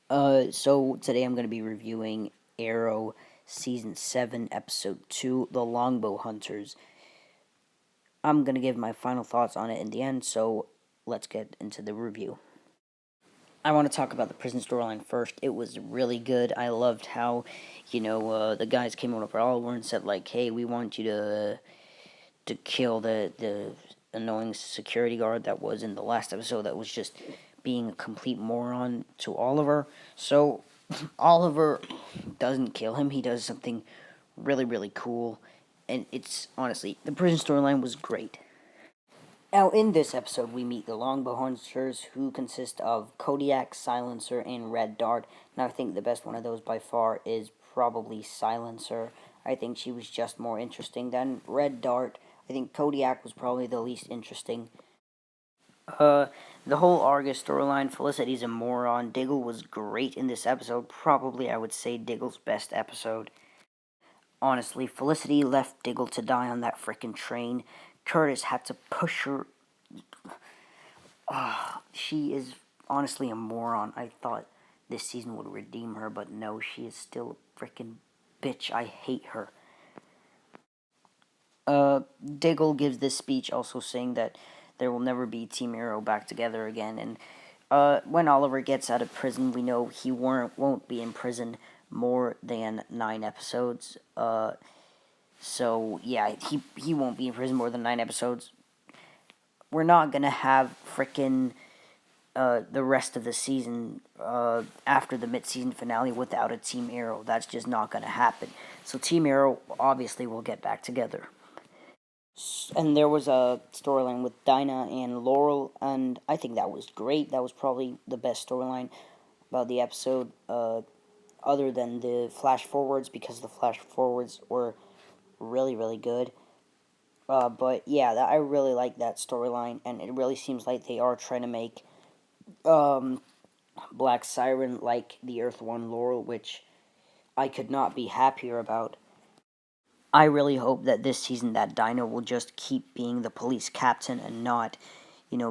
So today I'm going to be reviewing Arrow Season 7, Episode 2, The Longbow Hunters. I'm going to give my final thoughts on it in the end, so let's get into the review. I want to talk about the prison storyline first. It was really good. I loved how, the guys came over Oliver and said, like, hey, we want you to kill the annoying security guard that was in the last episode that was just being a complete moron to Oliver. So Oliver doesn't kill him. He does something really, really cool. And it's, honestly, the prison storyline was great. Now, in this episode, we meet the Longbow Hunters, who consist of Kodiak, Silencer, and Red Dart. Now, I think the best one of those by far is probably Silencer. I think she was just more interesting than Red Dart. I think Kodiak was probably the least interesting. The whole Argus storyline, Felicity's a moron. Diggle was great in this episode. Probably, I would say, Diggle's best episode. Honestly, Felicity left Diggle to die on that frickin' train. Curtis had to push her. She is honestly a moron. I thought this season would redeem her, but no, she is still a frickin' bitch. I hate her. Diggle gives this speech also saying that there will never be Team Arrow back together again, and when Oliver gets out of prison, we know he won't be in prison more than 9 episodes. So yeah, he won't be in prison more than 9 episodes. We're not gonna have frickin' the rest of the season after the mid-season finale without a Team Arrow. That's just not gonna happen. So Team Arrow obviously will get back together. And there was a storyline with Dinah and Laurel, and I think that was great. That was probably the best storyline about the episode, other than the flash forwards, because the flash forwards were really, really good. But yeah, I really like that storyline, and it really seems like they are trying to make Black Siren like the Earth One Laurel, which I could not be happier about. I really hope that this season that Dinah will just keep being the police captain and not,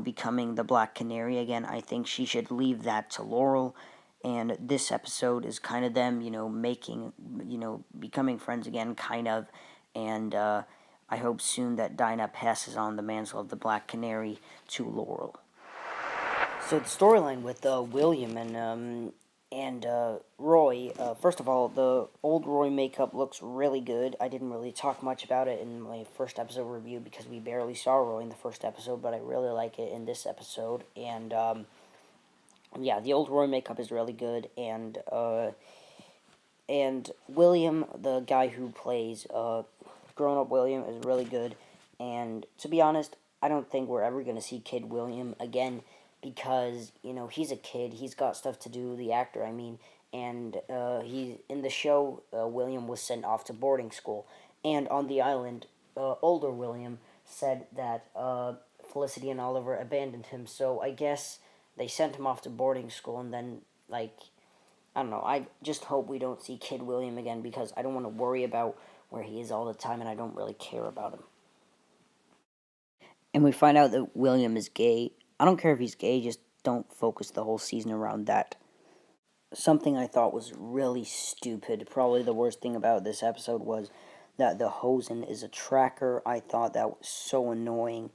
becoming the Black Canary again. I think she should leave that to Laurel. And this episode is kind of them, becoming friends again, kind of. And I hope soon that Dinah passes on the mantle of the Black Canary to Laurel. So the storyline with William and Roy, first of all, the old Roy makeup looks really good. I didn't really talk much about it in my first episode review because we barely saw Roy in the first episode, but I really like it in this episode. And yeah, the old Roy makeup is really good, and William, the guy who plays grown-up William, is really good. And to be honest, I don't think we're ever going to see Kid William again because, he's a kid. He's got stuff to do, the actor, I mean. And he in the show, William was sent off to boarding school. And on the island, older William said that Felicity and Oliver abandoned him. So I guess they sent him off to boarding school and then, like, I don't know. I just hope we don't see Kid William again because I don't want to worry about where he is all the time and I don't really care about him. And we find out that William is gay. I don't care if he's gay, just don't focus the whole season around that. Something I thought was really stupid, probably the worst thing about this episode, was that the Hosen is a tracker. I thought that was so annoying,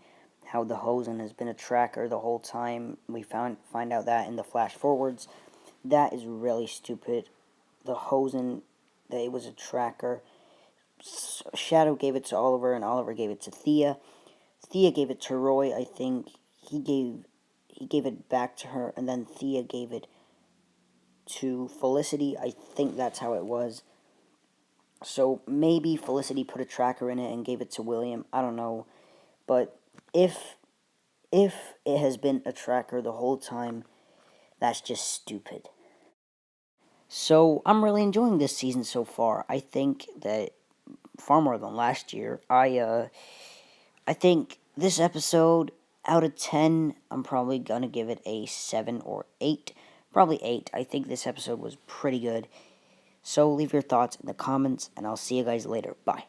how the Hosen has been a tracker the whole time. We find out that in the flash forwards. That is really stupid. The Hosen, that it was a tracker. Shadow gave it to Oliver, and Oliver gave it to Thea. Thea gave it to Roy, I think. He gave it back to her, and then Thea gave it to Felicity. I think that's how it was. So maybe Felicity put a tracker in it and gave it to William. I don't know. But if it has been a tracker the whole time, that's just stupid. So I'm really enjoying this season so far. I think that far more than last year. I think this episode, out of 10, I'm probably gonna give it a 7 or 8. Probably 8. I think this episode was pretty good. So leave your thoughts in the comments, and I'll see you guys later. Bye.